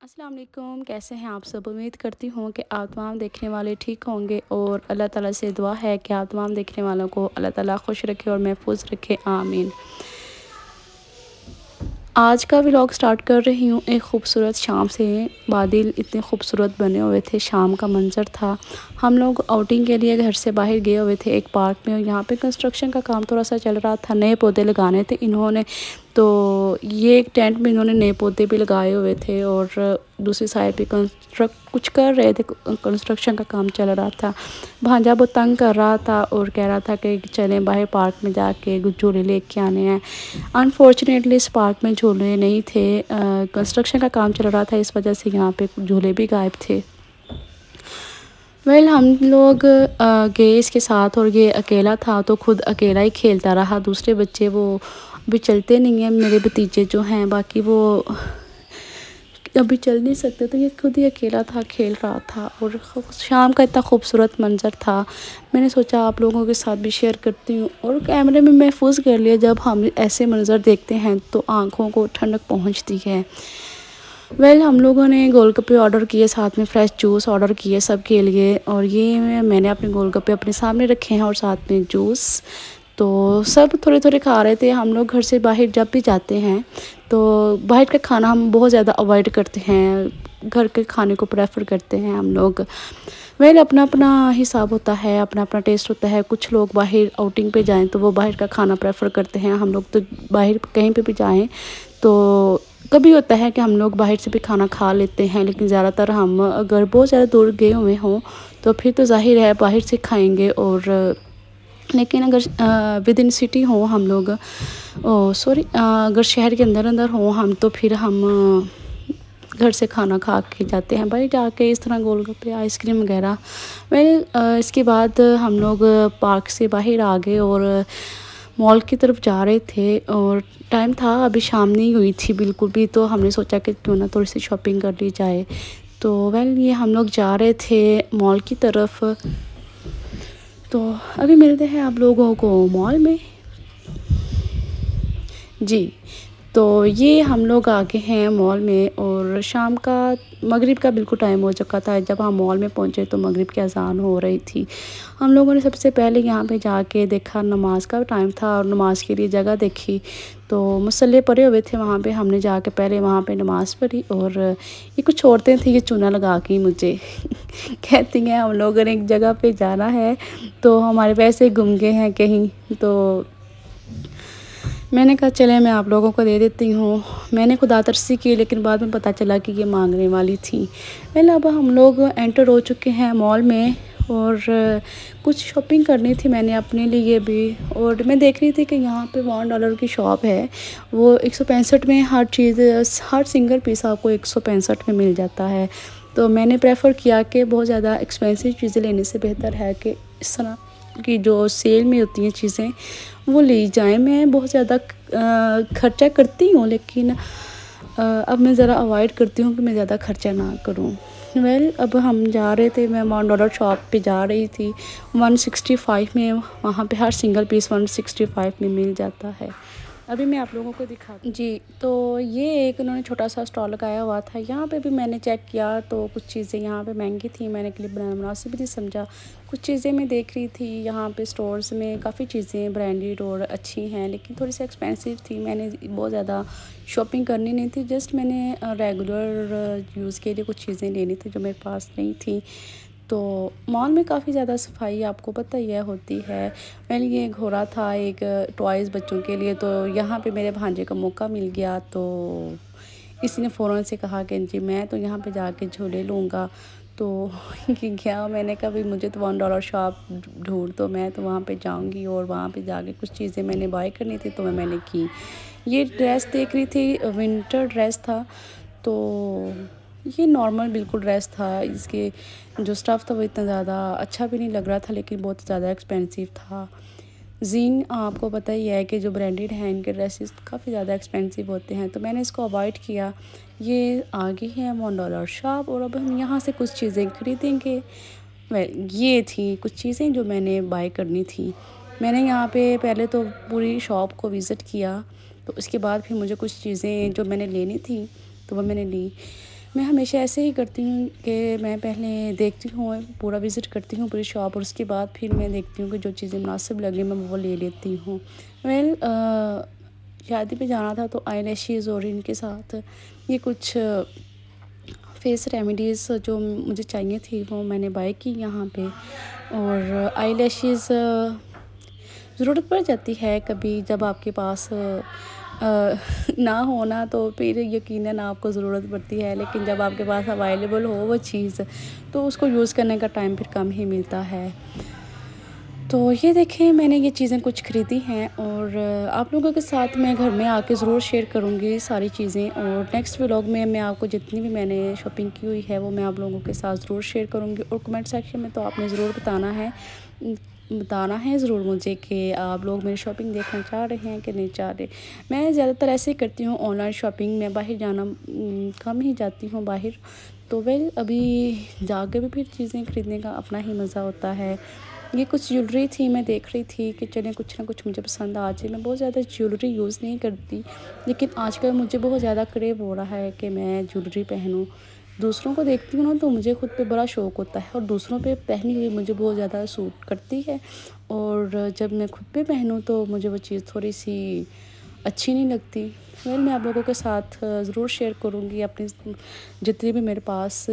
अस्सलाम वालेकुम, कैसे हैं आप सब। उम्मीद करती हूँ कि आप तमाम देखने वाले ठीक होंगे और अल्लाह ताला से दुआ है कि आप तमाम देखने वालों को अल्लाह ताला खुश रखे और महफूज रखे, आमीन। आज का व्लॉग स्टार्ट कर रही हूँ एक ख़ूबसूरत शाम से। बादल इतने खूबसूरत बने हुए थे, शाम का मंज़र था। हम लोग आउटिंग के लिए घर से बाहर गए हुए थे एक पार्क में, और यहाँ पे कंस्ट्रक्शन का काम थोड़ा सा चल रहा था, नए पौधे लगाने थे इन्होंने। तो ये एक टेंट में इन्होंने नए पौधे भी लगाए हुए थे और दूसरी साइड पे कुछ कर रहे थे, कंस्ट्रक्शन का काम चल रहा था। भांजा बहुत तंग कर रहा था और कह रहा था कि चलें बाहर पार्क में जाके झूले लेके आने हैं। अनफॉर्चुनेटली इस पार्क में झूले नहीं थे, कंस्ट्रक्शन का काम चल रहा था, इस वजह से यहाँ पे झूले भी गायब थे। हम लोग गए इसके साथ, और ये अकेला था तो खुद अकेला ही खेलता रहा। दूसरे बच्चे वो अभी चलते नहीं हैं, मेरे भतीजे जो हैं, बाकी वो अभी चल नहीं सकते, तो ये खुद ही अकेला था, खेल रहा था। और शाम का इतना खूबसूरत मंज़र था, मैंने सोचा आप लोगों के साथ भी शेयर करती हूँ और कैमरे में महफूज कर लिया। जब हम ऐसे मंज़र देखते हैं तो आँखों को ठंडक पहुँचती है। हम लोगों ने गोलगप्पे ऑर्डर किए, साथ में फ्रेश जूस ऑर्डर किए सब के लिए, और ये मैंने अपने गोलगप्पे अपने सामने रखे हैं और साथ में जूस। तो सब थोड़े थोड़े खा रहे थे। हम लोग घर से बाहर जब भी जाते हैं तो बाहर का खाना हम बहुत ज़्यादा अवॉइड करते हैं, घर के खाने को प्रेफर करते हैं हम लोग। अपना अपना हिसाब होता है, अपना अपना टेस्ट होता है। कुछ लोग बाहर आउटिंग पे जाएं तो वो बाहर का खाना प्रेफर करते हैं। हम लोग तो बाहर कहीं पे भी जाएं तो कभी होता है कि हम लोग बाहर से भी खाना खा लेते हैं, लेकिन ज़्यादातर हम अगर बहुत ज़्यादा दूर गए हुए हों तो फिर तो ज़ाहिर है बाहर से खाएंगे। और लेकिन अगर विद इन सिटी हो हम लोग, अगर शहर के अंदर अंदर हो हम, तो फिर हम घर से खाना खा के जाते हैं भाई, जाके इस तरह गोलगप्पे आइसक्रीम वगैरह। इसके बाद हम लोग पार्क से बाहर आ गए और मॉल की तरफ जा रहे थे, और टाइम था अभी शाम नहीं हुई थी बिल्कुल भी, तो हमने सोचा कि क्यों ना थोड़ी सी शॉपिंग कर ली जाए। तो ये हम लोग जा रहे थे मॉल की तरफ। तो अभी मिलते हैं आप लोगों को मॉल में जी। तो ये हम लोग आ गए हैं मॉल में, और शाम का मगरिब का बिल्कुल टाइम हो चुका था। जब हम मॉल में पहुंचे तो मगरिब की अज़ान हो रही थी। हम लोगों ने सबसे पहले यहाँ पे जाके देखा, नमाज का टाइम था और नमाज के लिए जगह देखी। तो मुसल्ले पड़े हुए थे वहाँ पे, हमने जाके पहले वहाँ पे नमाज़ पढ़ी। और ये कुछ औरतें थी, ये चूना लगा के मुझे कहती हैं हम लोगों ने एक जगह पे जाना है, तो हमारे पैसे गुम गए हैं कहीं। तो मैंने कहा चले मैं आप लोगों को दे देती हूँ। मैंने खुदा तरसी की, लेकिन बाद में पता चला कि ये मांगने वाली थी। अब हम लोग एंटर हो चुके हैं मॉल में, और कुछ शॉपिंग करनी थी मैंने अपने लिए भी। और मैं देख रही थी कि यहाँ पे $1 की शॉप है, वो 165 में हर चीज़, हर सिंगल पीस आपको 165 में मिल जाता है। तो मैंने प्रेफर किया कि बहुत ज़्यादा एक्सपेंसिव चीज़ें लेने से बेहतर है कि इस तरह की जो सेल में होती हैं चीज़ें वो ली जाएं। मैं बहुत ज़्यादा खर्चा करती हूँ, लेकिन अब मैं ज़रा अवॉइड करती हूँ कि मैं ज़्यादा खर्चा ना करूँ। अब हम जा रहे थे, मैं $1 शॉप पे जा रही थी। 165 में वहाँ पे हर सिंगल पीस 165 में मिल जाता है। अभी मैं आप लोगों को दिखाती जी। तो ये एक उन्होंने छोटा सा स्टॉल लगाया हुआ था। यहाँ पे भी मैंने चेक किया तो कुछ चीज़ें यहाँ पे महंगी थी, मैंने क्लिप बनाना मुनासिब नहीं समझा। कुछ चीज़ें मैं देख रही थी यहाँ पे स्टोर्स में, काफ़ी चीज़ें ब्रांडेड और अच्छी हैं, लेकिन थोड़ी सी एक्सपेंसिव थी। मैंने बहुत ज़्यादा शॉपिंग करनी नहीं थी, जस्ट मैंने रेगुलर यूज़ के लिए कुछ चीज़ें लेनी थी जो मेरे पास नहीं थी। तो मॉल में काफ़ी ज़्यादा सफाई आपको पता ही है होती है। ये एक हो रहा था एक टॉयज़ बच्चों के लिए, तो यहाँ पे मेरे भांजे का मौका मिल गया, तो किसी ने फ़ौरन से कहा कि जी मैं तो यहाँ पे जाके झूले लूँगा। तो क्या मैंने कहा भाई मुझे तो $1 शॉप ढूंढ, तो मैं तो वहाँ पे जाऊँगी और वहाँ पे जाके कुछ चीज़ें मैंने बाय करनी थी, तो मैंने की। ये ड्रेस देख रही थी, विंटर ड्रेस था। तो ये नॉर्मल बिल्कुल ड्रेस था, इसके जो स्टफ़ था वो इतना ज़्यादा अच्छा भी नहीं लग रहा था, लेकिन बहुत ज़्यादा एक्सपेंसिव था। जीन आपको पता ही है कि जो ब्रांडेड हैं इनके ड्रेसेस काफ़ी ज़्यादा एक्सपेंसिव होते हैं, तो मैंने इसको अवॉइड किया। ये आगे है $1 शॉप, और अब हम यहाँ से कुछ चीज़ें खरीदेंगे। ये थी कुछ चीज़ें जो मैंने बाय करनी थी। मैंने यहाँ पे पहले तो पूरी शॉप को विज़िट किया, तो उसके बाद फिर मुझे कुछ चीज़ें जो मैंने लेनी थी तो वो मैंने ली। मैं हमेशा ऐसे ही करती हूँ कि मैं पहले देखती हूँ, पूरा विज़िट करती हूँ पूरी शॉप और उसके बाद फिर मैं देखती हूँ कि जो चीज़ें मुनासिब लगे मैं वो ले लेती हूँ। वेल शादी पे जाना था तो आईलैशेज़ और इनके साथ ये कुछ फेस रेमेडीज़ जो मुझे चाहिए थी वो मैंने बाय की यहाँ पे। और आईलैशेज़ ज़रूरत पड़ जाती है कभी जब आपके पास ना हो ना तो फिर यकीनन आपको ज़रूरत पड़ती है, लेकिन जब आपके पास अवेलेबल हो वो चीज़ तो उसको यूज़ करने का टाइम फिर कम ही मिलता है। तो ये देखें मैंने ये चीज़ें कुछ ख़रीदी हैं और आप लोगों के साथ मैं घर में आके ज़रूर शेयर करूँगी सारी चीज़ें, और नेक्स्ट व्लॉग में मैं आपको जितनी भी मैंने शॉपिंग की हुई है वो मैं आप लोगों के साथ ज़रूर शेयर करूँगी। और कमेंट सेक्शन में तो आपने ज़रूर बताना है ज़रूर मुझे कि आप लोग मेरी शॉपिंग देखना चाह रहे हैं कि नहीं चाह रहे। मैं ज़्यादातर ऐसे ही करती हूँ ऑनलाइन शॉपिंग, मैं बाहर जाना कम ही जाती हूँ बाहर। तो वेल अभी जाके भी फिर चीज़ें ख़रीदने का अपना ही मज़ा होता है। ये कुछ ज्वेलरी थी, मैं देख रही थी कि चलें कुछ ना कुछ मुझे पसंद आ जाए। मैं बहुत ज़्यादा ज्वेलरी यूज़ नहीं करती, लेकिन आजकल मुझे बहुत ज़्यादा क्रेव हो रहा है कि मैं ज्वेलरी पहनूँ। दूसरों को देखती हूँ ना तो मुझे खुद पे बड़ा शौक़ होता है और दूसरों पे पहनी हुई मुझे बहुत ज़्यादा सूट करती है, और जब मैं खुद पे पहनूँ तो मुझे वो चीज़ थोड़ी-सी अच्छी नहीं लगती। वेल मैं आप लोगों के साथ ज़रूर शेयर करूँगी अपनी जितनी भी मेरे पास